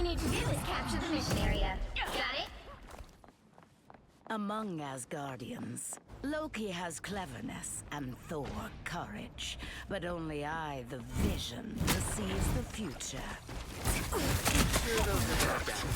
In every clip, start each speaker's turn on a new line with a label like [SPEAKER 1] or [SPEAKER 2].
[SPEAKER 1] need to do is capture the mission area. Got it?
[SPEAKER 2] Among Asgardians, Loki has cleverness and Thor courage, but only I, the Vision, that sees the future.
[SPEAKER 3] Sure those are knockdowns.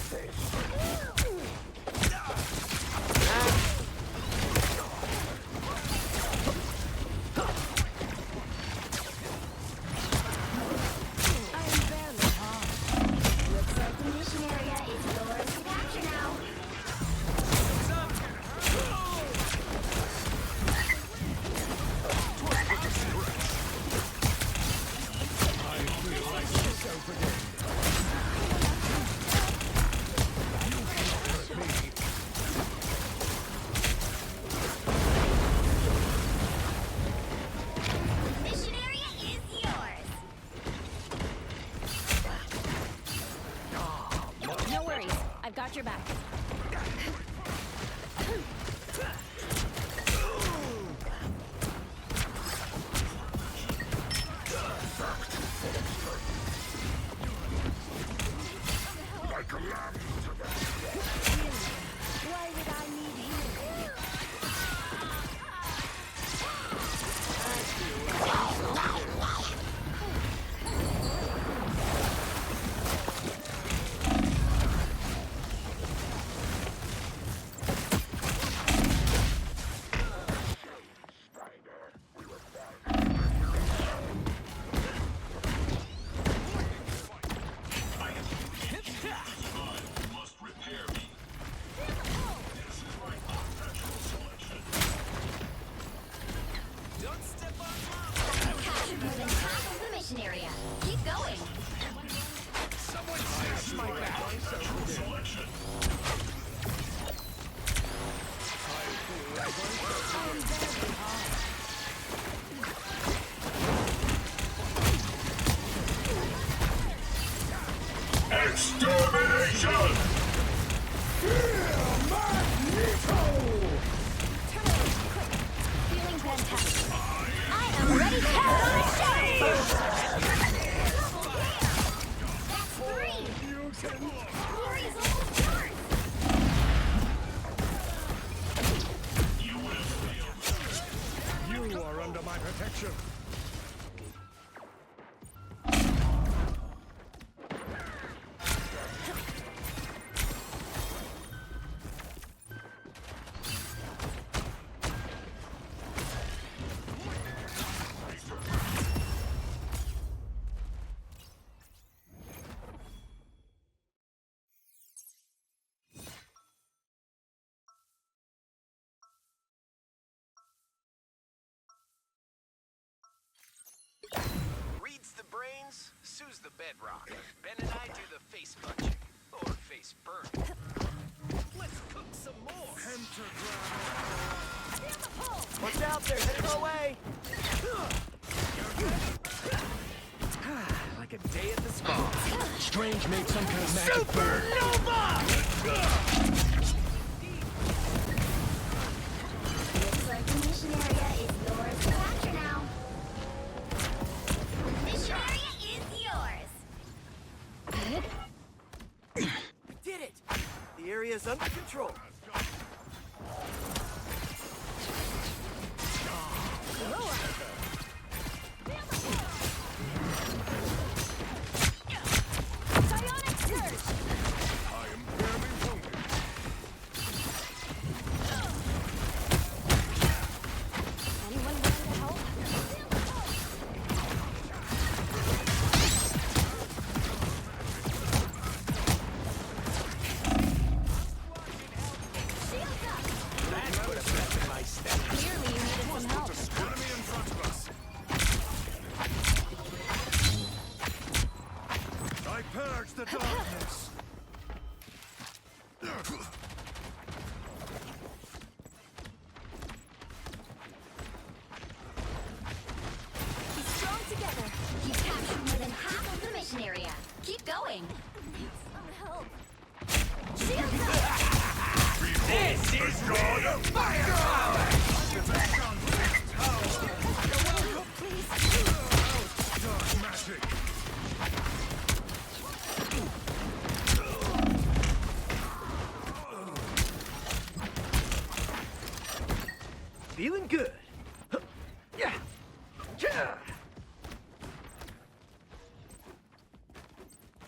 [SPEAKER 1] Got your back.
[SPEAKER 4] Like a lamb to the
[SPEAKER 1] Why would I need you? Area. Keep going.
[SPEAKER 4] Someone smash my back. Extermination!
[SPEAKER 1] Feeling fantastic. I am ready to have on a show! That's 3! Glory's almost done!
[SPEAKER 4] You are under my protection.
[SPEAKER 3] Reads the brains, sues the bedrock. Ben and I do the face punching. Or face burning. Let's cook some more.
[SPEAKER 5] Watch out, they're headed our way! Like a day at the spa. Strange made some kind of magic
[SPEAKER 1] Supernova! Looks like the mission area is yours to capture now. The mission area is yours.
[SPEAKER 5] We did it! The area's under control.
[SPEAKER 4] The darkness.
[SPEAKER 1] Keep strong together. You've captured more than half of the mission area. Keep going. Need some help. Shields up!
[SPEAKER 4] This is your firepower! Dark magic.
[SPEAKER 5] Feeling good. Yeah. Yeah.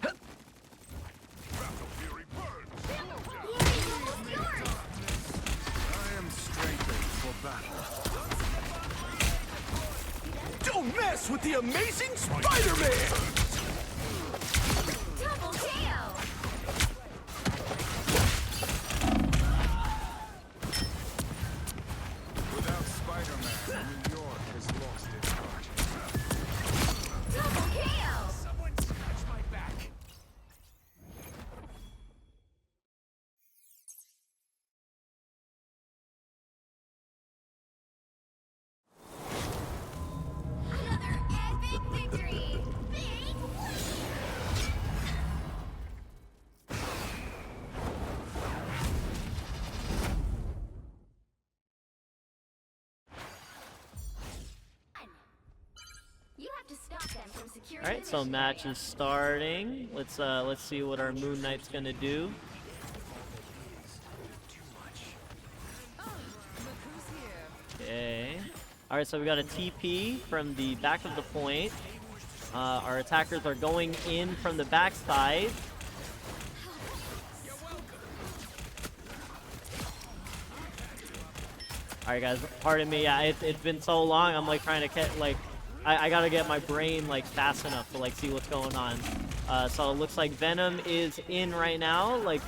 [SPEAKER 4] Battle fury burns.
[SPEAKER 1] Yours.
[SPEAKER 4] I am strengthened for battle.
[SPEAKER 5] Don't mess with the amazing Spider-Man!
[SPEAKER 1] Double KO.
[SPEAKER 4] Without Spider-Man, New York has lost its heart.
[SPEAKER 1] Double KO.
[SPEAKER 3] Someone scratch my back.
[SPEAKER 1] Another epic victory. Big win. You have to stop them from securing
[SPEAKER 6] All right,
[SPEAKER 1] the
[SPEAKER 6] so
[SPEAKER 1] mission
[SPEAKER 6] match
[SPEAKER 1] area.
[SPEAKER 6] is starting. Let's see what our Moon Knight's gonna do. Okay. All right, so we got a TP from the back of the point. Our attackers are going in from the backside. All right, guys, pardon me. Yeah, it's been so long. I'm like trying to get like, I gotta get my brain like fast enough to like see what's going on. So it looks like Venom is in right now. Like,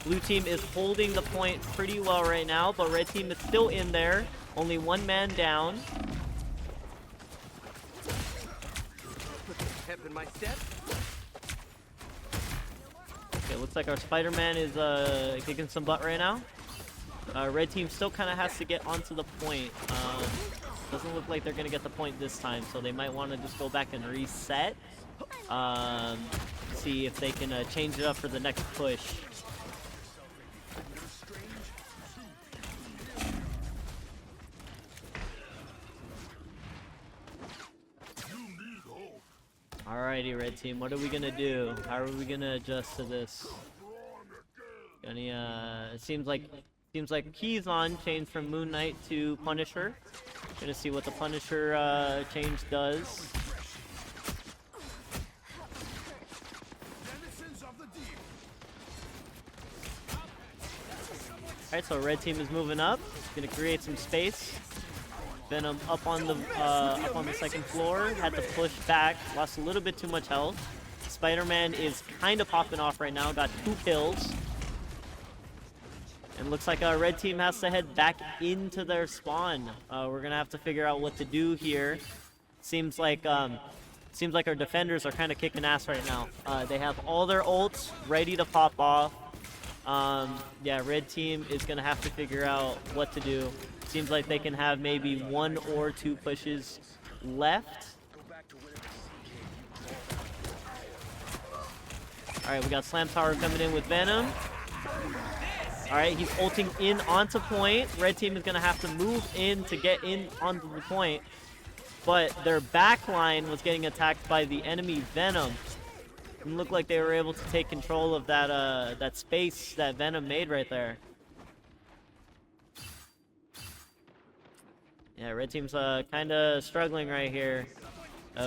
[SPEAKER 6] blue team is holding the point pretty well right now, but red team is still in there. Only one man down.
[SPEAKER 5] Put some pep in my step.
[SPEAKER 6] Okay, looks like our Spider-Man is kicking some butt right now. Red team still kind of has to get onto the point. Doesn't look like they're gonna get the point this time, so they might want to just go back and reset. See if they can change it up for the next push. Alrighty, red team, what are we gonna do? How are we gonna adjust to this? It seems like KieZon changed from Moon Knight to Punisher. Gonna see what the Punisher change does.
[SPEAKER 4] Denizens of the deep.
[SPEAKER 6] Alright, so red team is moving up. Gonna create some space. Venom up on the second floor. Had to push back. Lost a little bit too much health. Spider-Man is kind of popping off right now. Got 2 kills. And looks like our red team has to head back into their spawn. We're gonna have to figure out what to do here. Seems like our defenders are kind of kicking ass right now. They have all their ults ready to pop off. Yeah, red team is gonna have to figure out what to do. Seems like they can have maybe 1 or 2 pushes left. Alright, we got Slam Tower coming in with Venom. Alright, he's ulting in onto point. Red team is gonna have to move in to get in onto the point. But their back line was getting attacked by the enemy Venom. It looked like they were able to take control of that space that Venom made right there. Yeah, red team's kind of struggling right here.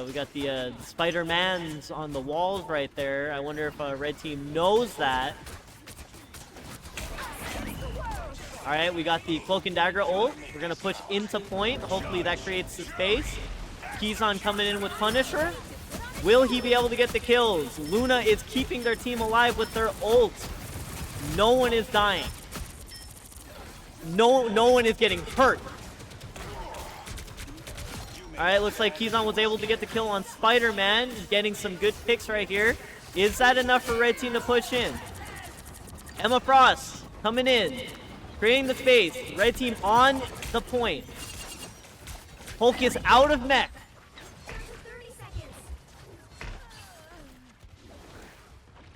[SPEAKER 6] We got the Spider-Mans on the walls right there. I wonder if red team knows that. Alright, we got the Cloak and Dagger ult. We're going to push into point. Hopefully that creates the space. KieZon coming in with Punisher. Will he be able to get the kills? Luna is keeping their team alive with their ult. No one is dying. No one is getting hurt. Alright, looks like KieZon was able to get the kill on Spider-Man. Getting some good picks right here. Is that enough for red team to push in? Emma Frost coming in. Creating the space. Red team on the point. Hulk is out of mech.
[SPEAKER 1] 30 seconds.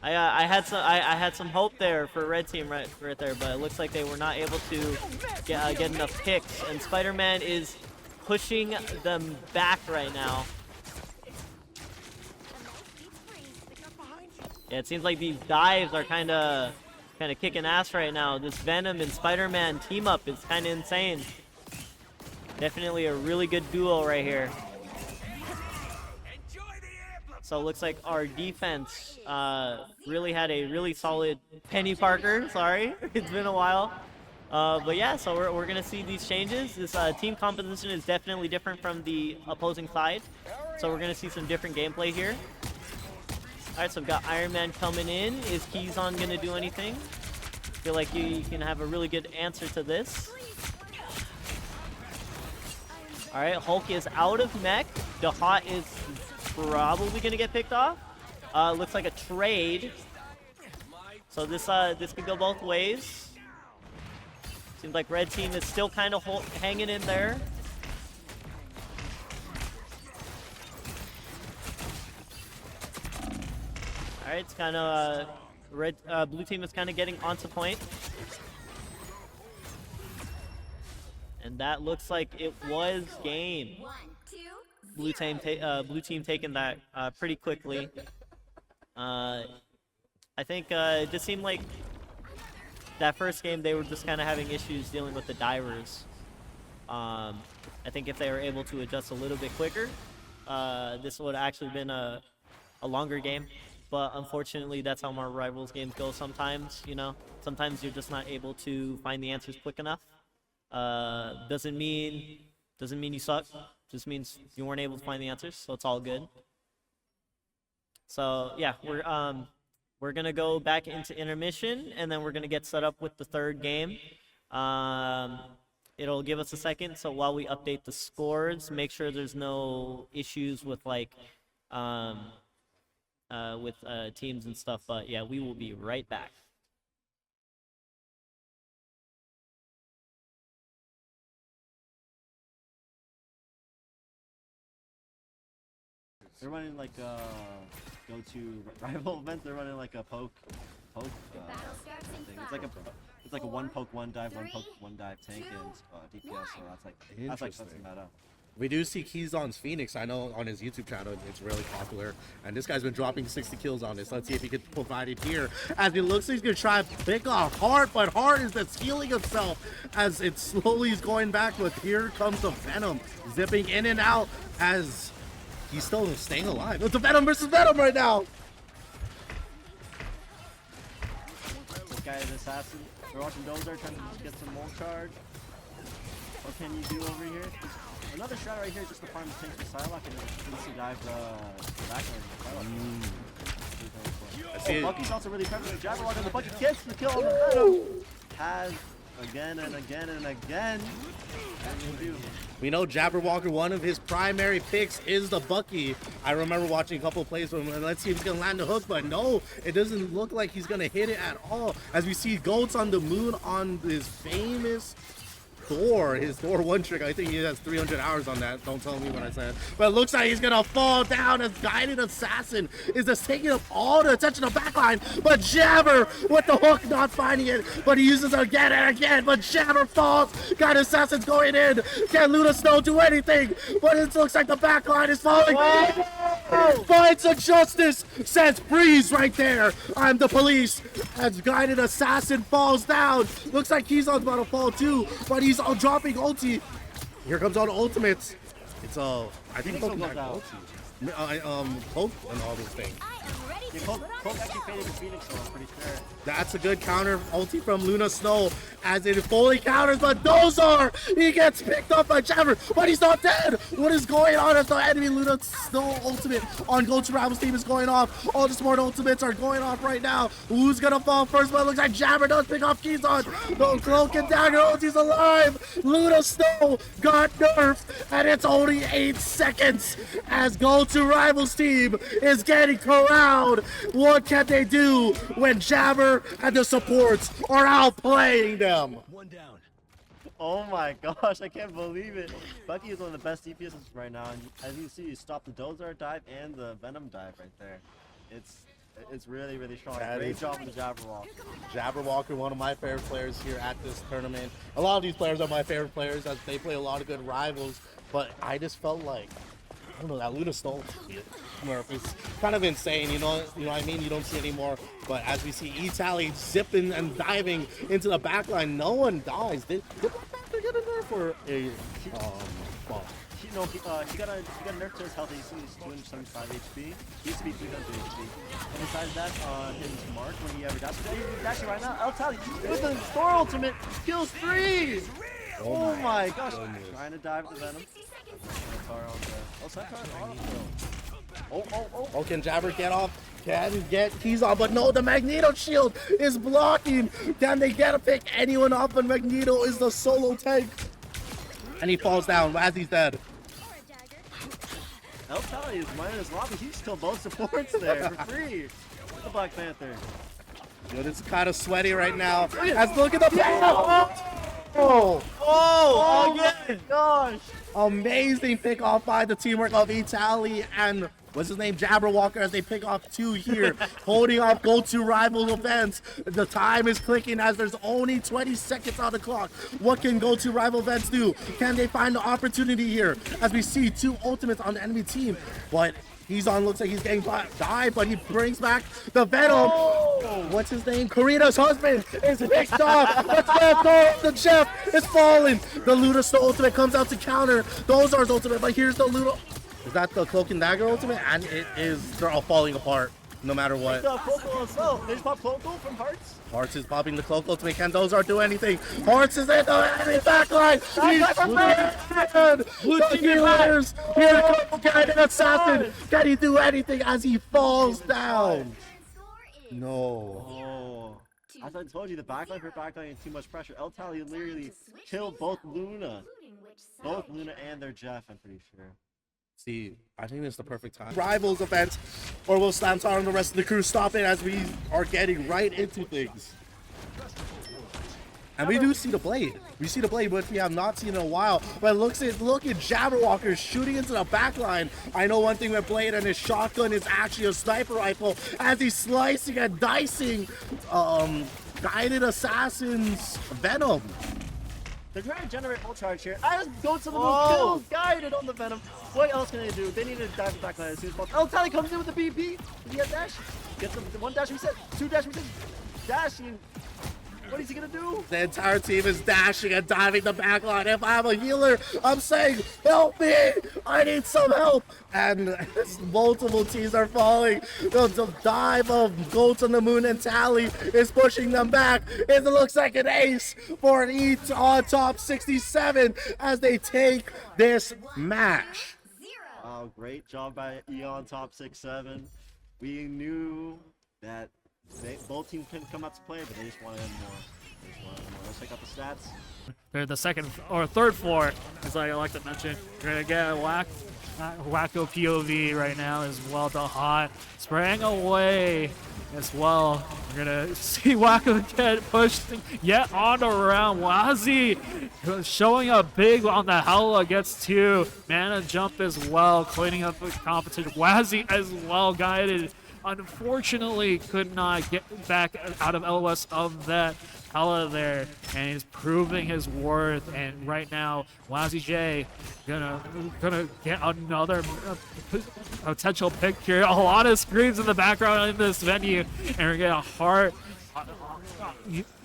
[SPEAKER 6] I had some hope there for red team right there, but it looks like they were not able to get enough picks. And Spider-Man is pushing them back right now. Yeah, it seems like these dives are kind of kicking ass right now. This Venom and Spider-Man team up is kind of insane. Definitely a really good duo right here. So it looks like our defense really had a really solid Penny Parker. Sorry, it's been a while. But yeah, so we're going to see these changes. This team composition is definitely different from the opposing side. So we're going to see some different gameplay here. All right, so we've got Iron Man coming in. Is KieZon going to do anything? I feel like you can have a really good answer to this. All right, Hulk is out of mech. The Hot is probably going to get picked off. Looks like a trade. So this could go both ways. Seems like red team is still kind of hanging in there. All right, it's kind of blue team is kind of getting onto point. And that looks like it was game. Blue team taking that pretty quickly. I think it just seemed like that first game they were just kind of having issues dealing with the divers. I think if they were able to adjust a little bit quicker, this would have actually been a longer game. But unfortunately, that's how our Rivals games go sometimes, you know. Sometimes you're just not able to find the answers quick enough. Doesn't mean you suck. Just means you weren't able to find the answers, so it's all good. So yeah, we're gonna go back into intermission, and then we're gonna get set up with the third game. It'll give us a second, so while we update the scores, make sure there's no issues with like teams and stuff. But yeah, we will be right back.
[SPEAKER 7] They're running like go-to rival event. They're running like a poke thing. It's like a one poke, one dive, one poke, one dive tank and DPS. So that's like something meta.
[SPEAKER 8] We do see KieZon's Phoenix. I know on his YouTube channel it's really popular, and this guy's been dropping 60 kills on this. Let's see if he can provide it here. As it looks like he's gonna try to pick off Heart, but Heart is just healing himself as it slowly is going back. But here comes the Venom zipping in and out as he's still staying alive. It's a Venom versus Venom right now.
[SPEAKER 7] This guy is assassin. We're watching Dozer trying to just get some more charge. What can you do over here? Another shot right here is just to farm the tank for Psylocke and then easy dive the back lane. Oh, Bucky's also really prevalent. Jabberwock on the Bucky gets the kill on the Venom. Has again and again and again.
[SPEAKER 8] We know Jabberwocker, one of his primary picks is the Bucky. I remember watching a couple of plays from him. Let's see if he's gonna land the hook, but no, it doesn't look like he's gonna hit it at all. As we see Goats on the moon on his famous Thor, his Thor one trick. I think he has 300 hours on that. Don't tell me what I said. But it looks like he's gonna fall down as Guided Assassin is just taking up all the attention of the backline. But Jabber with the hook not finding it. But he uses it again and again. But Jabber falls. Guided Assassin's going in. Can Luna Snow do anything? But it looks like the backline is falling. Finds a justice, says Breeze right there. I'm the police. As Guided Assassin falls down. Looks like KieZon's about to fall too. But he's dropping ulti. Here comes all the ultimates. It's I think Poke got ulti. Poke and all these things.
[SPEAKER 7] Yeah, Poke actually faded the Phoenix, so I'm pretty sure.
[SPEAKER 8] That's a good counter ulti from Luna Snow as it fully counters, but Dozar, he gets picked up by Jabber, but he's not dead. What is going on as the enemy Luna Snow ultimate on Go-To Rivals team is going off? All the smart ultimates are going off right now. Who's gonna fall first? But it looks like Jabber does pick off KieZon. No Cloak and Dagger ulti's alive. Luna Snow got nerfed, and it's only 8 seconds as Go-To Rivals team is getting corralled. What can they do when Jabber and the supports are outplaying them?
[SPEAKER 3] One down.
[SPEAKER 7] Oh my gosh, I can't believe it. Bucky is one of the best DPSs right now, and as you see, you stop the Dozar dive and the Venom dive right there. It's really, really strong. Great job with the Jabberwock.
[SPEAKER 8] Jabberwocker, one of my favorite players here at this tournament. A lot of these players are my favorite players as they play a lot of good rivals, but I just felt like, I don't know, that Luna Snow Smurf is kind of insane, you know what I mean? You don't see it anymore, but as we see E-Tally zipping and diving into the backline, no one dies. to get a nerf or a ball?
[SPEAKER 7] He got a nerf to his health. He's 275 HP. He used to be 300 HP. And besides that, his mark when he ever dashes. He's dashing right now. LTally with the Thor ultimate kills 3. Oh my gosh! Trying to dive the Venom.
[SPEAKER 8] Oh, can Jabber get off? Can get KieZon, but no, the Magneto shield is blocking. Can they get a pick anyone off? But Magneto is the solo tank. And he falls down as he's dead.
[SPEAKER 7] LTally is mining his lobby. He's still both supports there for free. With the Black Panther.
[SPEAKER 8] Dude, it's kind of sweaty right now. As look at the
[SPEAKER 7] Oh again! Gosh!
[SPEAKER 8] Amazing pick off by the teamwork of Italy and what's his name, Jabberwocker, as they pick off 2 here, holding off go-to rival events. The time is clicking as there's only 20 seconds on the clock. What can go-to rival events do? Can they find the opportunity here? As we see 2 ultimates on the enemy team, but KieZon looks like he's getting died, but he brings back the Venom. Oh. What's his name? Karina's husband is picked off. Let's go. The Jeff is falling. The Ludus ultimate comes out to counter Dozar's ultimate, but here's the Ludo. Is that the Cloak and Dagger ultimate? And it is, they're all falling apart no matter what.
[SPEAKER 7] They just pop Cloak from Hearts.
[SPEAKER 8] Hearts is popping the Cloak ultimate. Can Dozar do anything? Hearts is in the enemy backline. The healers. Here comes the assassin. Can he do anything as he falls down? No.
[SPEAKER 7] Oh. As I told you, the backline for backline is too much pressure. LTally literally killed both Luna. Both Luna and their Jeff, I'm pretty sure.
[SPEAKER 8] See, I think it's the perfect time. Rivals event, or will Slantar and the rest of the crew stop it as we are getting right into things. And we do see the blade. We see the blade, which we have not seen in a while. But look at Jabberwocker shooting into the back line. I know one thing with Blade and his shotgun is actually a sniper rifle as he's slicing and dicing guided assassins Venom.
[SPEAKER 7] They're trying to generate full charge here. I just go to the move, kills guided on the Venom. What else can they do? They need to dive the back line as soon as possible. LTally comes in with the BP. Does he have dash? Gets the 1 dash reset, 2 dash reset, dashing. What is he gonna do?
[SPEAKER 8] The entire team is dashing and diving the back line. If I'm a healer, I'm saying, help me! I need some help! And multiple teams are falling. The dive of Goats on the Moon and Tally is pushing them back. It looks like an ace for an E on top 67 as they take this match.
[SPEAKER 7] Oh, great job by E on top 6-7. We knew that both teams couldn't come out to play, but they just wanted more. Let's check out the stats.
[SPEAKER 9] They're the second or third floor, as I like to mention. You're gonna get a wacko POV right now as well. The hot spraying away as well. You're gonna see Wacko get pushed yet on around. Wazzy showing up big on the Hella, gets 2 mana jump as well, cleaning up the competition. Wazzy as well guided. Unfortunately, could not get back out of LOS of that Hella there, and he's proving his worth. And right now, Wazzy J gonna get another potential pick here. A lot of screams in the background in this venue, and we're getting a heart.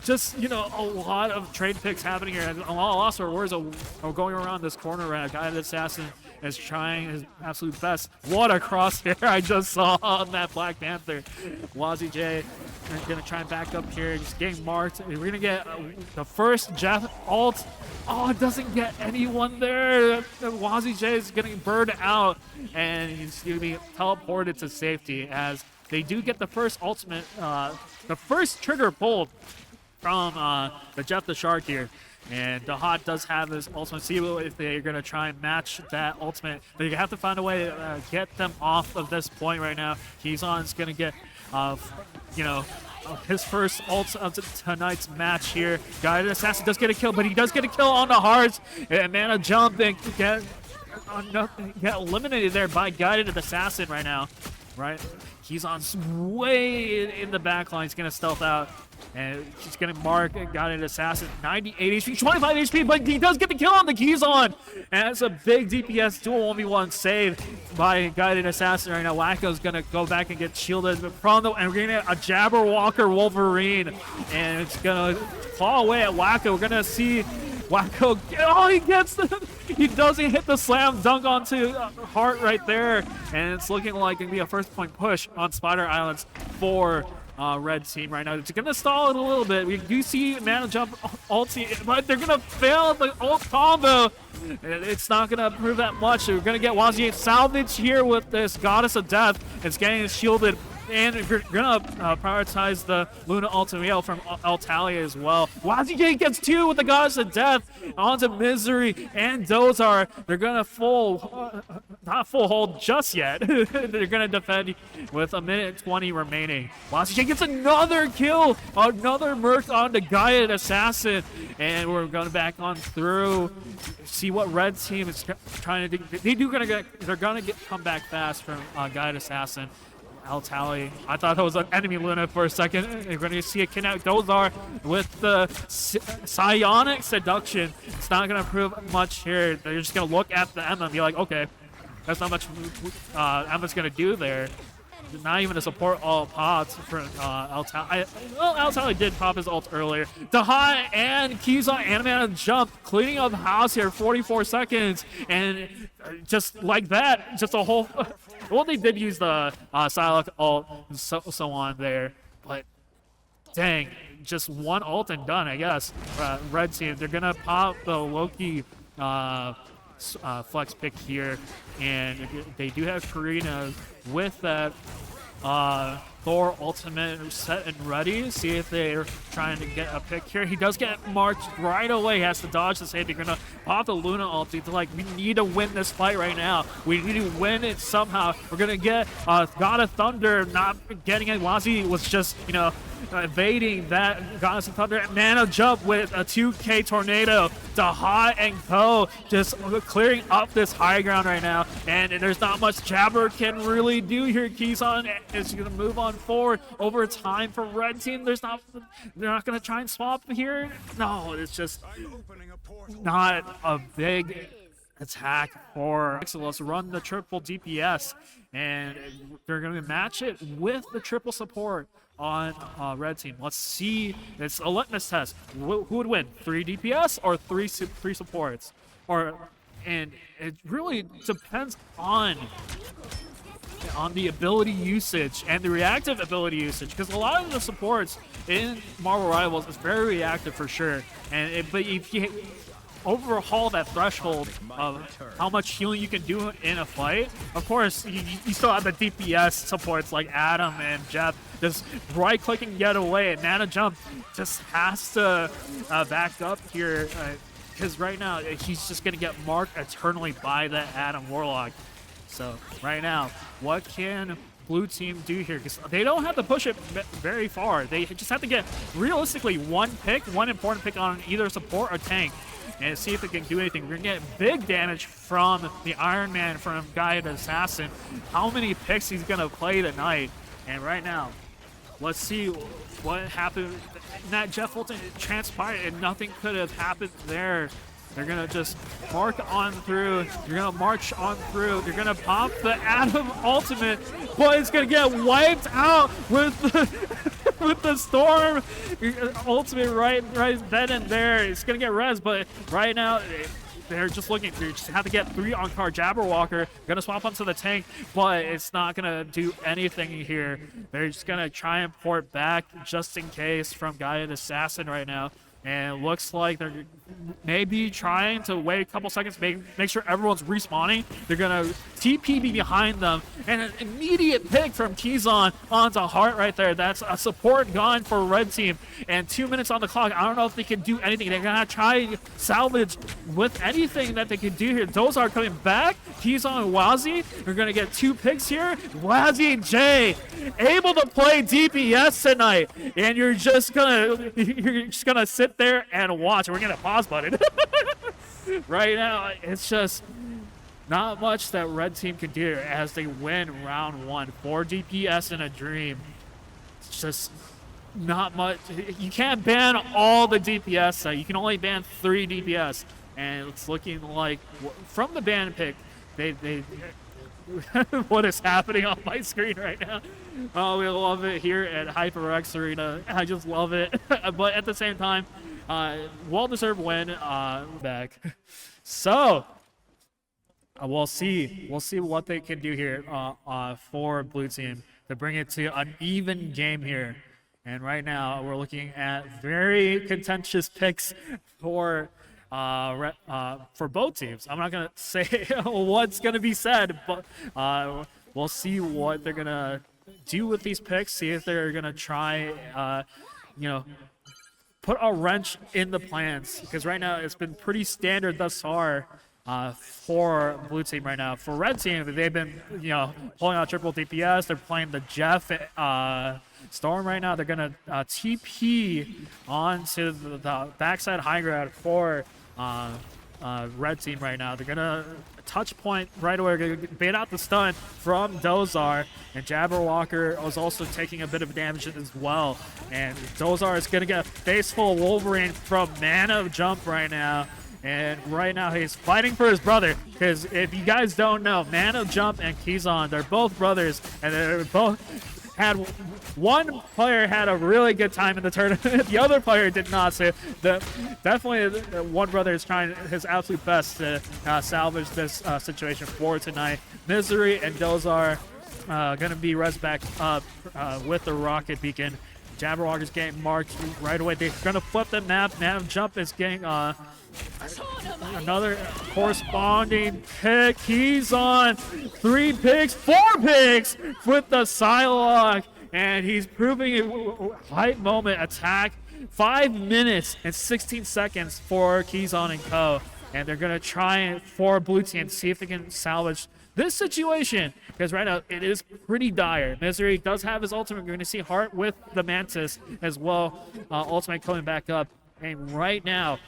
[SPEAKER 9] Just, a lot of trade picks happening here. And a lot of lost words are going around this corner right now. Guided Assassin is trying his absolute best. What a crosshair I just saw on that Black Panther. Wazzy J gonna try and back up here. Just getting marked. We're gonna get the first Jeff ult. Oh, it doesn't get anyone there. Wazzy J is getting burned out, and he's gonna be teleported to safety as they do get the first ultimate, the first trigger pulled from the Jeff the Shark here. And the Hot does have his ultimate. See if they're going to try and match that ultimate. But you have to find a way to get them off of this point right now. KieZon's going to get, his first ult of tonight's match here. Guided Assassin does get a kill, but he does get a kill on the Hearts. And Mana Jump and get eliminated there by Guided Assassin right now. Right? KieZon's way in the back line. He's going to stealth out. And he's getting marked and got an assassin. 98 HP, 25 HP, but he does get the kill on the KieZon. And that's a big DPS dual 1v1 save by Guided Assassin right now. Wacko's gonna go back and get shielded from the, and we're gonna get a Jabberwocker Wolverine. And it's gonna fall away at Wacko. We're gonna see Wacko, oh, he doesn't hit the slam dunk onto Hart right there. And it's looking like it's going to be a first point push on Spider Islands for red team right now. It's going to stall it a little bit. We do see mana jump ulti, but they're going to fail the ult combo. It's not going to prove that much. We're going to get Wazier salvage here with this Goddess of Death. It's getting shielded. And we're going to prioritize the Luna Ultimate from Altalia as well. Wazier gets 2 with the Goddess of Death onto Misery and Dozar. They're going to not full hold just yet. They're going to defend with 1:20 remaining. Wazier gets another kill, another merc on the Guided Assassin. And we're going back on through. See what red team is trying to do. They're going to come back fast from Guided Assassin. Altali. I thought that was an enemy Luna for a second. You're going to see a connect Dozar with the Psionic Seduction. It's not going to prove much here. They're just going to look at the Emma and be like, okay, that's not much Emma's going to do there. Not even a support all pops for Altali. Well, Altali did pop his ult earlier. Dahai and KieZon animated jump, cleaning up house here, 44 seconds. And just like that, just a whole... Well, they did use the Psylocke ult and so on there, but dang, just one ult and done, I guess. Red team, they're gonna pop the Loki flex pick here, and they do have Karina with that Thor ultimate set and ready. See if they're trying to get a pick here. He does get marked right away. He has to dodge the save. They're gonna pop the Luna ulti. They're like, we need to win this fight right now. We need to win it somehow. We're gonna get God of Thunder not getting it. Wazi was just, you know, evading that Goddess of Thunder. Mana jump with a 2K tornado. Dahai and Ko just clearing up this high ground right now. And there's not much Jabber can really do here. KieZon is going to move on forward over time for red team. They're not going to try and swap here. No, it's just not a big attack for Let's run the triple DPS. And they're going to match it with the triple support on red team. Let's see. It's a litmus test. Who would win? 3 DPS or three supports? And it really depends on the ability usage and the reactive ability usage, because a lot of the supports in Marvel Rivals is very reactive for sure. But if you overhaul that threshold of how much healing you can do in a fight, of course you still have the DPS supports like Adam and Jeff just right click and get away, and Nana Jump just has to back up here, because right now he's just gonna get marked eternally by the Adam Warlock. So right now, what can blue team do here? Because they don't have to push it very far. They just have to get realistically one important pick on either support or tank, and see if they can do anything. We're gonna get big damage from the Iron Man, from Guided Assassin. How many picks he's gonna play tonight? And right now, let's see what happened. That Jeff Fulton transpired, and nothing could have happened there. They're gonna just mark on through. You're gonna march on through. You're gonna pop the Adam ultimate, but it's gonna get wiped out with the Storm ultimate right then and there. It's gonna get res, but right now they're just looking. They just have to get 3 on card. Jabberwocker gonna swap onto the tank, but it's not gonna do anything here. They're just gonna try and port back just in case from Guided Assassin right now. And it looks like they're maybe trying to wait a couple seconds, make sure everyone's respawning. They're going to TP behind them. And an immediate pick from KieZon onto Hart right there. That's a support gone for red team. And 2 minutes on the clock. I don't know if they can do anything. They're going to try salvage with anything that they can do here. Those are coming back. KieZon and Wazi are going to get 2 picks here. Wazi and Jay able to play DPS tonight. And you're just going to sit there and watch. We're gonna pause button. Right now, it's just not much that red team can do as they win round 1. 4 DPS in a dream. It's just not much. You can't ban all the DPS, so you can only ban 3 DPS. And it's looking like from the ban pick, they what is happening on my screen right now? Oh, we love it here at HyperX Arena. I just love it. But at the same time, Well-deserved win back. So we'll see what they can do here for blue team to bring it to an even game here. And right now we're looking at very contentious picks for both teams. I'm not gonna say what's gonna be said, but we'll see what they're gonna do with these picks. See if they're gonna try, put a wrench in the plans, because right now it's been pretty standard thus far for blue team right now. For red team, they've been pulling out triple DPS. They're playing the Jeff Storm right now. They're gonna TP onto the backside high ground for red team right now. They're gonna touch point right away. Gonna bait out the stun from Dozar, and Jabberwocker was also taking a bit of damage as well. And Dozar is gonna get a face full of Wolverine from Man of Jump right now. And right now he's fighting for his brother, because if you guys don't know, Man of Jump and KieZon, they're both brothers, and they're both had one player had a really good time in the tournament, the other player did not. So definitely one brother is trying his absolute best to salvage this situation for tonight. Misery and Dozar gonna be res back up with the rocket beacon. Jabberwocker's getting marked right away. They're gonna flip the map. Man of Jump is getting another corresponding pick. KieZon 3 picks, 4 picks with the Psylocke, and he's proving it. Hype moment attack. 5 minutes and 16 seconds for KieZon and co. And they're gonna try for blue team to see if they can salvage this situation, because right now it is pretty dire. Misery does have his ultimate. We're going to see Heart with the Mantis as well. Ultimate coming back up, and right now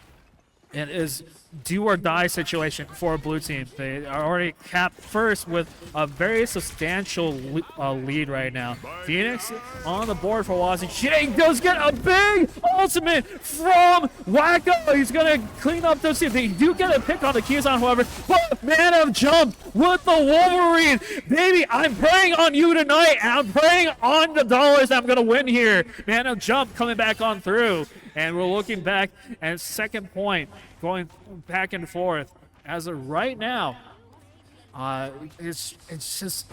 [SPEAKER 9] it is do or die situation for a blue team. They are already capped first with a very substantial lead right now. Phoenix on the board for Wazzy. She does get a big ultimate from Wacko. He's going to clean up this. They do get a pick on the KieZon, however. But Man of Jump with the Wolverine. Baby, I'm praying on you tonight, and I'm praying on the dollars that I'm going to win here. Man of Jump coming back on through. And we're looking back at second point, going back and forth. As of right now, it's just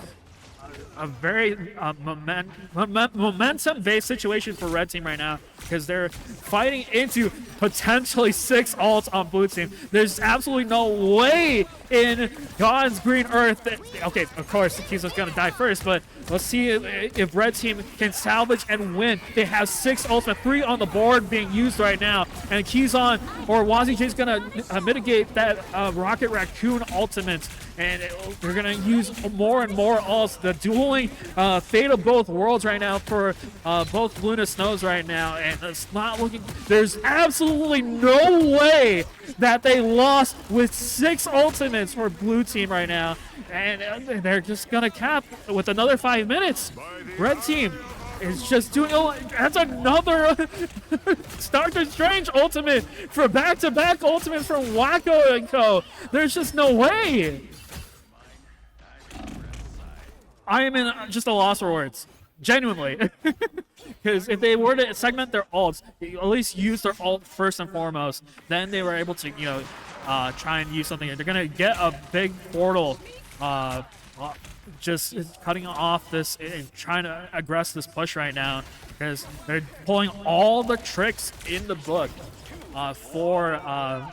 [SPEAKER 9] a very momentum-based situation for red team right now, because they're fighting into potentially 6 ults on blue team. There's absolutely no way in God's green earth that, okay, of course KieZon's gonna die first, but let's see if red team can salvage and win. They have 6 ultimate, 3 on the board being used right now, and KieZon or Wazzy is gonna mitigate that Rocket Raccoon ultimate, and they're gonna use more and more ults. The dueling fate of both worlds right now for both Luna Snows right now, and it's not looking, there's absolutely no way that they lost with 6 ultimates for blue team right now, and they're just gonna cap with another 5 minutes. Red team is just doing, that's another Doctor Strange ultimate for back-to-back ultimates from Wacko and co. There's just no way. I am in just a loss for words, genuinely. Because if they were to segment their ults, at least use their ult first and foremost, then they were able to, try and use something. They're gonna get a big portal, just cutting off this and trying to aggress this push right now, because they're pulling all the tricks in the book for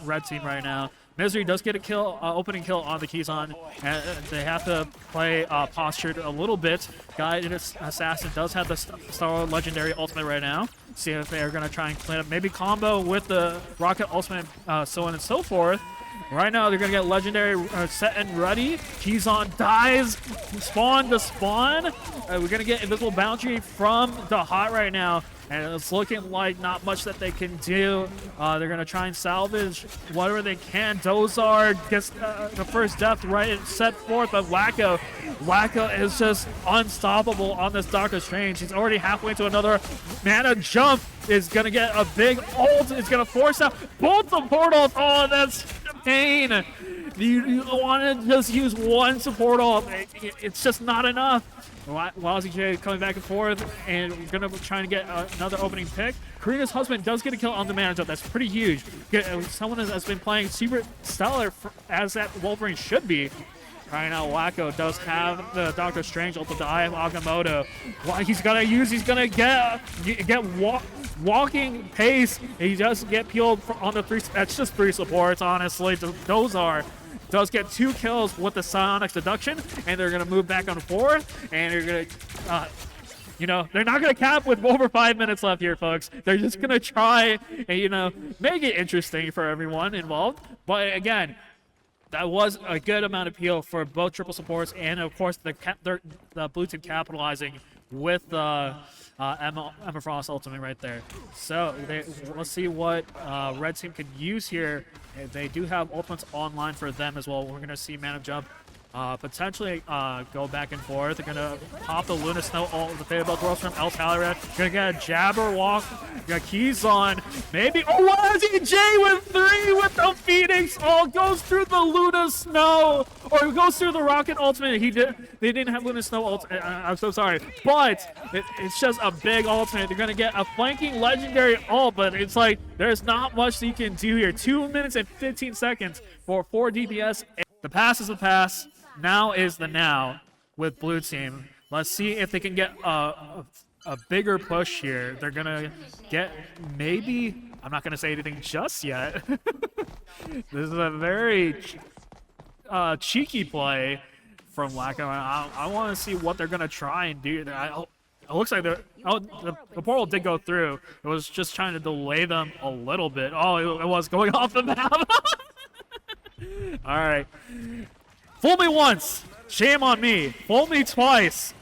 [SPEAKER 9] red team right now. Misery does get a kill, opening kill on the KieZon, and they have to play postured a little bit. Guided Assassin does have the Star Legendary ultimate right now. See if they're going to try and clean up, maybe combo with the Rocket ultimate, so on and so forth. Right now, they're going to get Legendary set and ready. KieZon dies, spawn to spawn. We're going to get Invisible Boundary from the Hot right now. And it's looking like not much that they can do. They're going to try and salvage whatever they can. Dozar gets the first death right set forth, but Wacko is just unstoppable on this Doctor Strange. He's already halfway to another. Man of Jump is going to get a big ult. It's going to force out both the portals. Oh, that's pain. You want to just use one support ult. It's just not enough. LAN coming back and forth, and we're gonna try to get another opening pick. Karina's husband does get a kill on the manager. That's pretty huge. Someone that's been playing super stellar as that Wolverine should be. Right now, Wacko does have the Doctor Strange ult with the Eye of Agamotto. He's gonna get walking pace. He does get peeled on the 3. That's just 3 supports, honestly. Those does get 2 kills with the Psionics deduction, and they're gonna move back and forth, and they're gonna, they're not gonna cap with over 5 minutes left here, folks. They're just gonna try and make it interesting for everyone involved. But again, that was a good amount of peel for both triple supports, and of course the blue team capitalizing with the Emma Frost ultimate right there. So let's see what red team can use here. They do have ultimates online for them as well. We're gonna see Man of Jump potentially go back and forth. They're gonna pop the Luna Snow ult, the Fate of Both Worlds from El Talirad. Gonna get a Jabberwock. Got KieZon. Maybe. Oh, LAN with 3 with the Phoenix ult. Goes through the Luna Snow. Or goes through the Rocket ultimate. They didn't have Luna Snow ult. I'm so sorry. But it's just a big ultimate. They're gonna get a flanking legendary ult, but it's like there's not much that you can do here. 2 minutes and 15 seconds for 4 DPS. The pass is the pass. Now is the now with blue team. Let's see if they can get a bigger push here. They're gonna get maybe. I'm not gonna say anything just yet. This is a very cheeky play from Wacko. I want to see what they're gonna try and do. It looks like the portal did go through. It was just trying to delay them a little bit. Oh, it was going off the map. All right. Fool me once, shame on me. Fool me twice.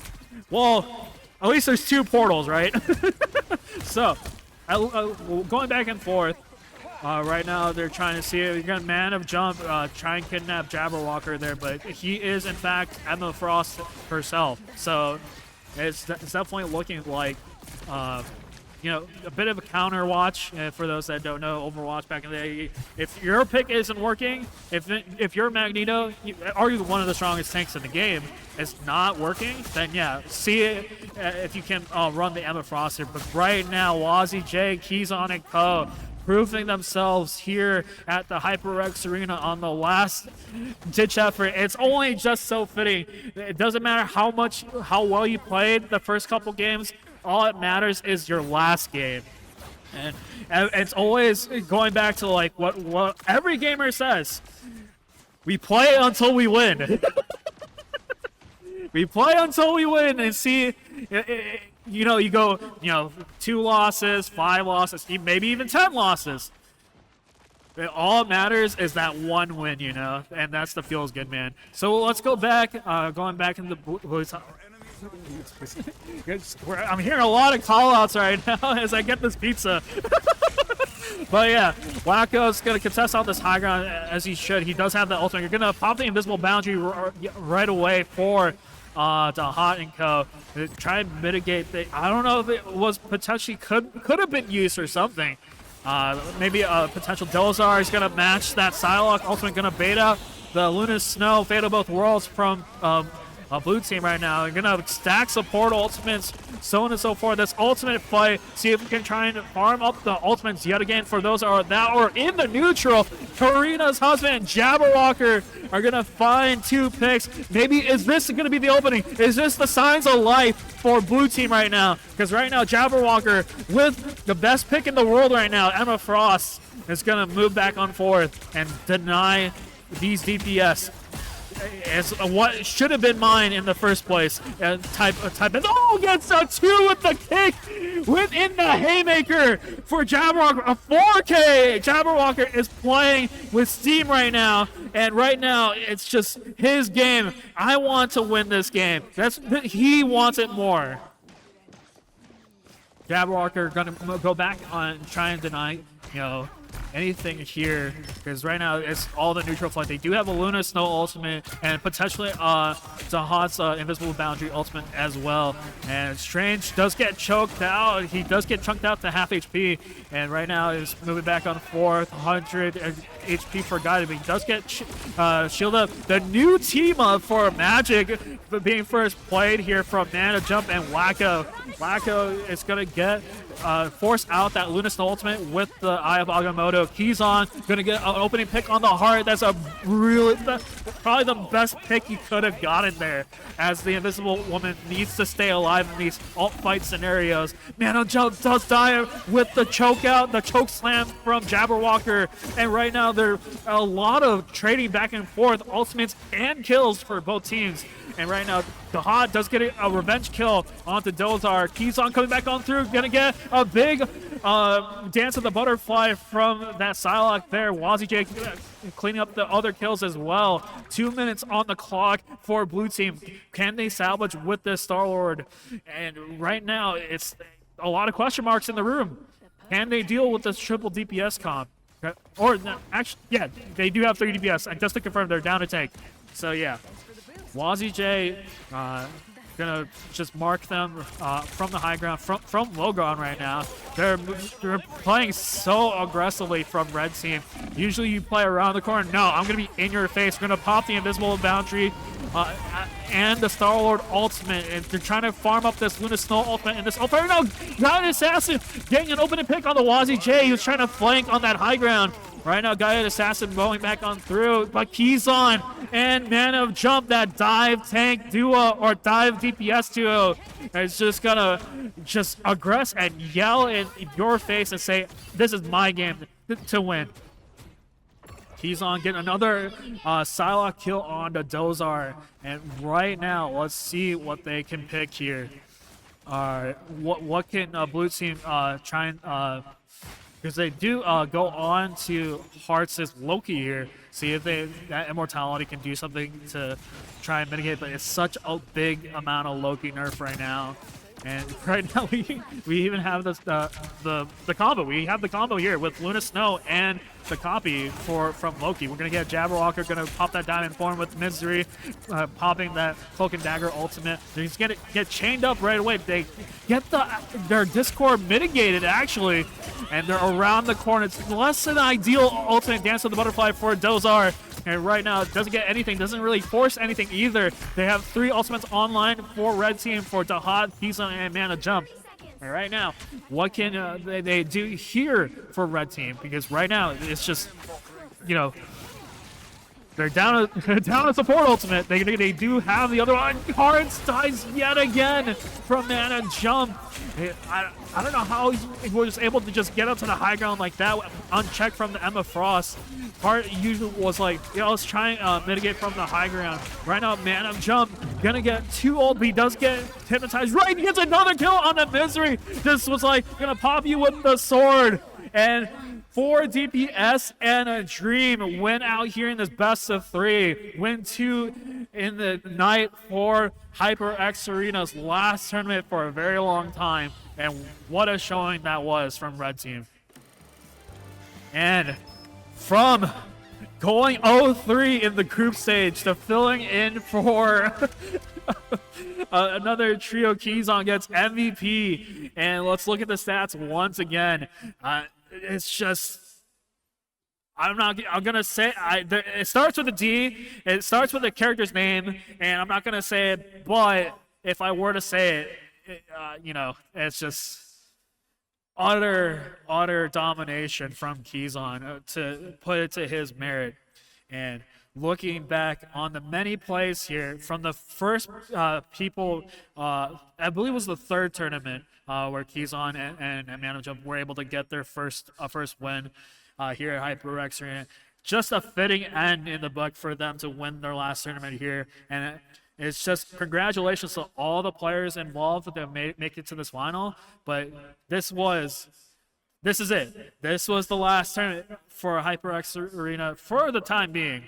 [SPEAKER 9] Well, at least there's 2 portals, right? So, going back and forth. Right now, they're trying to see if you got Man of Jump, try and kidnap Jabberwocker there, but he is in fact Emma Frost herself. So, it's definitely looking like a bit of a counter watch for those that don't know Overwatch back in the day. If your pick isn't working, if you're Magneto, arguably one of the strongest tanks in the game, is not working, then yeah, see it if you can run the Emma Frost here. But right now, LAN, KieZon, and Co. proving themselves here at the HyperX Arena on the last ditch effort. It's only just so fitting. It doesn't matter how well you played the first couple games. All that matters is your last game. And it's always going back to like what every gamer says. We play until we win. We play until we win and see, you go, 2 losses, 5 losses, maybe even 10 losses. All that matters is that 1 win, and that's the feels good, man. So let's go back, going back into the I'm hearing a lot of call-outs right now as I get this pizza. But yeah, Wacko's going to contest out this high ground as he should. He does have the ultimate. You're going to pop the invisible boundary right away for the Hot and Co. Try and mitigate I don't know if it was potentially could have been used or something. Maybe a potential Dozar is going to match that Psylocke ultimate, going to bait out the Luna Snow Fate of Both Worlds from blue team right now. You're gonna stack support ultimates, so on and so forth. This ultimate fight, see if we can try and farm up the ultimates yet again for those that are in the neutral. Karina's husband and Jabberwocker are gonna find 2 picks. Maybe is this gonna be the opening? Is this the signs of life for blue team right now? Because right now Jabberwocker with the best pick in the world right now, Emma Frost, is gonna move back on forth and deny these DPS. As what should have been mine in the first place. Type oh, gets a 2 with the kick within the haymaker for Jabberwocker. A 4K. Jabberwocker is playing with steam right now, and right now it's just his game. I want to win this game. He wants it more. Jabberwocker gonna go back on try and deny, anything here, because right now it's all the neutral flank. They do have a Luna Snow ultimate and potentially Dahot's Invisible Boundary ultimate as well. And Strange does get choked out. He does get chunked out to half HP, and right now is moving back on 400 HP for Guided, but he does get shield up. The new team up for Magic being first played here from Mana Jump and Wacko. Wacko is going to get force out that Luna Snow ultimate with the Eye of Agamotto. KieZon going to get an opening pick on the heart. That's a really, probably the best pick he could have gotten there, as the Invisible Woman needs to stay alive in these alt fight scenarios. Mana Jump does die with the choke out, the choke slam from Jabberwocker, and right now there's a lot of trading back and forth, ultimates and kills for both teams. And right now, Dahot does get a revenge kill onto Dozar. KieZon coming back on through, gonna get a big dance of the butterfly from that Psylocke there. WazzyJ cleaning up the other kills as well. 2 minutes on the clock for blue team. Can they salvage with this Star-Lord? And right now, it's a lot of question marks in the room. Can they deal with this triple DPS comp? Or, actually, yeah, they do have 3 DPS. And just to confirm, they're down a tank. So, yeah. WazzyJ gonna just mark them from the high ground, from low ground right now. They're playing so aggressively from red team. Usually you play around the corner. No, I'm gonna be in your face. We're gonna pop the Invisible Boundary and the Star-Lord ultimate, and they're trying to farm up this Luna Snow ultimate and this ultimate. No, Guided Assassin getting an opening pick on the WazzyJ. He was trying to flank on that high ground. Right now, Guided Assassin going back on through, but KieZon and Mana Jump, that dive tank duo or dive DPS duo, is just gonna just aggress and yell in your face and say, "This is my game to win." KieZon getting another Psylocke kill on the Dozar, and right now, let's see what they can pick here. What can blue team try and? Because they do go on to Hearts' Loki here, see if that immortality can do something to try and mitigate, but it's such a big amount of Loki nerf right now. And right now we even have this the combo. We have the combo here with Luna Snow and the copy from Loki. We're gonna get Jabberwocker gonna pop that diamond form with Misery, popping that Cloak and Dagger ultimate. He's gonna get chained up right away. They get their Discord mitigated actually, and they're around the corner. It's less than ideal ultimate Dance of the Butterfly for Dozar. And right now, it doesn't get anything, doesn't really force anything either. They have 3 ultimates online for red team for Dahot, KieZon, and Mana Jump. And right now, what can they do here for red team? Because right now, it's just, you know, they're down a support ultimate. They do have the other one. Cards dies yet again from Mana Jump. I don't know how he was able to just get up to the high ground like that unchecked from the Emma Frost. Part usually was like, let's try and mitigate from the high ground. Right now, Mana Jump gonna get 2 ult, but he does get hypnotized. Right, he gets another kill on the Misery. This was like, gonna pop you with the sword. And 4 DPS and a dream win out here in this best of 3. Win 2 in the night for HyperX Arena's last tournament for a very long time. And what a showing that was from red team. And from going 0-3 in the group stage to filling in for another trio, KieZon gets MVP. And let's look at the stats once again. It's just, I'm gonna say, it starts with a D, it starts with a character's name, and I'm not gonna say it, but if I were to say it, you know, it's just utter domination from KieZon to put it to his merit. And looking back on the many plays here from the first people, I believe it was the 3rd tournament where KieZon and Mana Jump were able to get their first win here at HyperX Arena. Just a fitting end in the book for them to win their last tournament here. And it's just congratulations to all the players involved that make it to this final. But this is it. This was the last tournament for HyperX Arena for the time being.